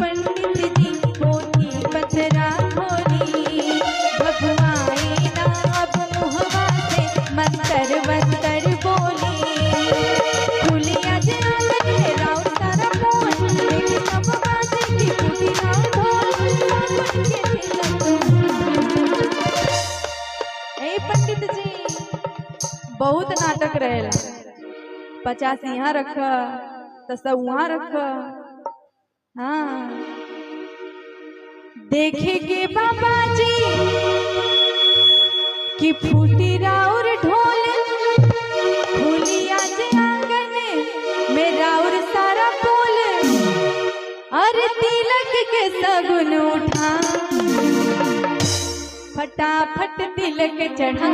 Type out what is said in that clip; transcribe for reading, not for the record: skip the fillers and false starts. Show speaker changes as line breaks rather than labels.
पंडित जी पोथी पतरा खोली, भगवाए ना अब मुहवा से मंतर वंतर बोली। खुलिया जे आंगन में राउर सारा मोल, देख सब बाजे की फूटी राउर ढोल, सावन के तिलक। ए पंडित जी बहुत नाटक रहेला, 50 यहाँ रख तो सब वहाँ रख। हाँ देखे के बाबा जी कि फूटी राउर ढोल, खुलिया जे आंगन में राउर सारा बोल। अरे तिलक के सगुन उठा, फटाफट तिलक चढ़ा।